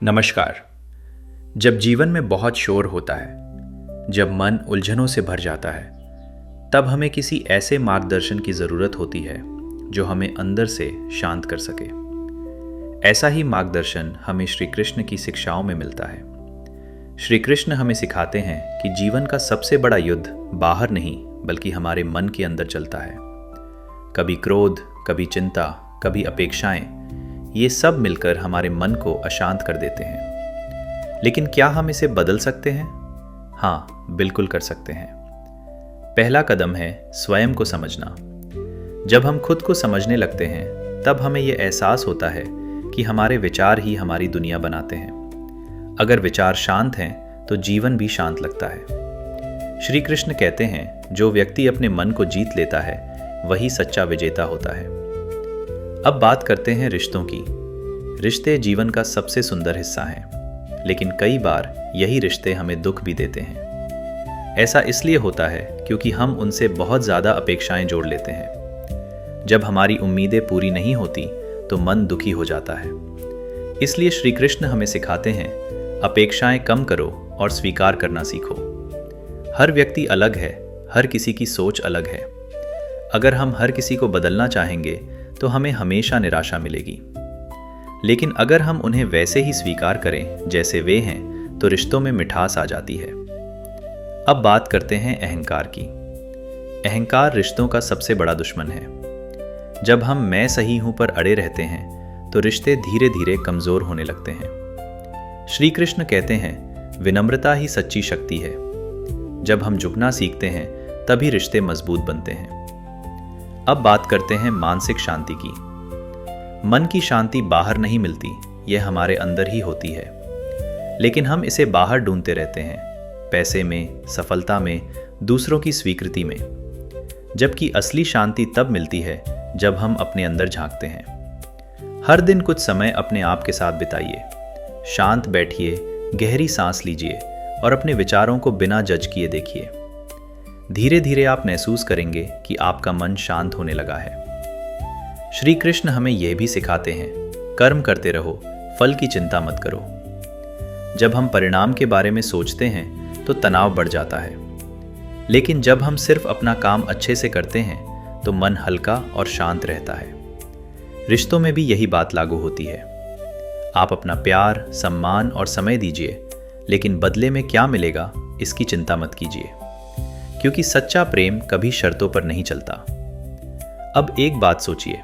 नमस्कार। जब जीवन में बहुत शोर होता है, जब मन उलझनों से भर जाता है, तब हमें किसी ऐसे मार्गदर्शन की ज़रूरत होती है जो हमें अंदर से शांत कर सके। ऐसा ही मार्गदर्शन हमें श्री कृष्ण की शिक्षाओं में मिलता है। श्री कृष्ण हमें सिखाते हैं कि जीवन का सबसे बड़ा युद्ध बाहर नहीं बल्कि हमारे मन के अंदर चलता है। कभी क्रोध, कभी चिंता, कभी अपेक्षाएं, ये सब मिलकर हमारे मन को अशांत कर देते हैं। लेकिन क्या हम इसे बदल सकते हैं? हाँ, बिल्कुल कर सकते हैं। पहला कदम है स्वयं को समझना। जब हम खुद को समझने लगते हैं, तब हमें यह एहसास होता है कि हमारे विचार ही हमारी दुनिया बनाते हैं। अगर विचार शांत हैं, तो जीवन भी शांत लगता है। श्री कृष्ण कहते हैं, जो व्यक्ति अपने मन को जीत लेता है, वही सच्चा विजेता होता है। अब बात करते हैं रिश्तों की। रिश्ते जीवन का सबसे सुंदर हिस्सा हैं, लेकिन कई बार यही रिश्ते हमें दुख भी देते हैं। ऐसा इसलिए होता है क्योंकि हम उनसे बहुत ज़्यादा अपेक्षाएं जोड़ लेते हैं। जब हमारी उम्मीदें पूरी नहीं होती, तो मन दुखी हो जाता है। इसलिए श्री कृष्ण हमें सिखाते हैं, अपेक्षाएं कम करो और स्वीकार करना सीखो। हर व्यक्ति अलग है, हर किसी की सोच अलग है। अगर हम हर किसी को बदलना चाहेंगे, तो हमें हमेशा निराशा मिलेगी। लेकिन अगर हम उन्हें वैसे ही स्वीकार करें जैसे वे हैं, तो रिश्तों में मिठास आ जाती है। अब बात करते हैं अहंकार की। अहंकार रिश्तों का सबसे बड़ा दुश्मन है। जब हम मैं सही हूं पर अड़े रहते हैं, तो रिश्ते धीरे धीरे कमजोर होने लगते हैं। श्री कृष्ण कहते हैं, विनम्रता ही सच्ची शक्ति है। जब हम झुकना सीखते हैं, तभी रिश्ते मजबूत बनते हैं। अब बात करते हैं मानसिक शांति की। मन की शांति बाहर नहीं मिलती, यह हमारे अंदर ही होती है। लेकिन हम इसे बाहर ढूंढते रहते हैं, पैसे में, सफलता में, दूसरों की स्वीकृति में। जबकि असली शांति तब मिलती है जब हम अपने अंदर झांकते हैं। हर दिन कुछ समय अपने आप के साथ बिताइए। शांत बैठिए, गहरी सांस लीजिए और अपने विचारों को बिना जज किए देखिए। धीरे धीरे आप महसूस करेंगे कि आपका मन शांत होने लगा है। श्री कृष्ण हमें यह भी सिखाते हैं, कर्म करते रहो, फल की चिंता मत करो। जब हम परिणाम के बारे में सोचते हैं, तो तनाव बढ़ जाता है। लेकिन जब हम सिर्फ अपना काम अच्छे से करते हैं, तो मन हल्का और शांत रहता है। रिश्तों में भी यही बात लागू होती है। आप अपना प्यार, सम्मान और समय दीजिए, लेकिन बदले में क्या मिलेगा, इसकी चिंता मत कीजिए, क्योंकि सच्चा प्रेम कभी शर्तों पर नहीं चलता। अब एक बात सोचिए,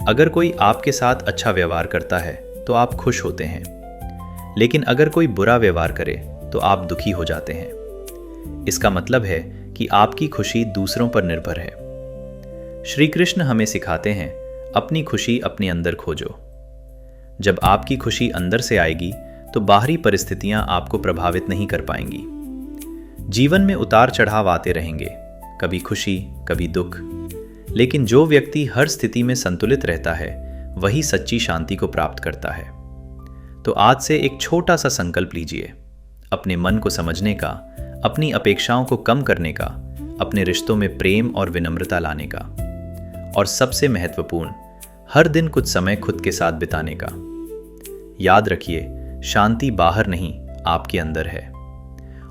अगर कोई आपके साथ अच्छा व्यवहार करता है, तो आप खुश होते हैं। लेकिन अगर कोई बुरा व्यवहार करे, तो आप दुखी हो जाते हैं। इसका मतलब है कि आपकी खुशी दूसरों पर निर्भर है। श्री कृष्ण हमें सिखाते हैं, अपनी खुशी अपने अंदर खोजो। जब आपकी खुशी अंदर से आएगी, तो बाहरी परिस्थितियां आपको प्रभावित नहीं कर पाएंगी। जीवन में उतार चढ़ाव आते रहेंगे, कभी खुशी, कभी दुख। लेकिन जो व्यक्ति हर स्थिति में संतुलित रहता है, वही सच्ची शांति को प्राप्त करता है। तो आज से एक छोटा सा संकल्प लीजिए, अपने मन को समझने का, अपनी अपेक्षाओं को कम करने का, अपने रिश्तों में प्रेम और विनम्रता लाने का, और सबसे महत्वपूर्ण, हर दिन कुछ समय खुद के साथ बिताने का। याद रखिए, शांति बाहर नहीं, आपके अंदर है।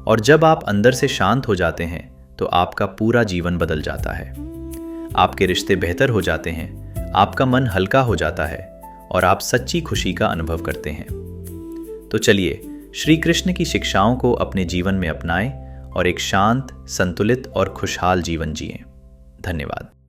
और जब आप अंदर से शांत हो जाते हैं, तो आपका पूरा जीवन बदल जाता है। आपके रिश्ते बेहतर हो जाते हैं, आपका मन हल्का हो जाता है और आप सच्ची खुशी का अनुभव करते हैं। तो चलिए, श्री कृष्ण की शिक्षाओं को अपने जीवन में अपनाएं और एक शांत, संतुलित और खुशहाल जीवन जिएं। धन्यवाद।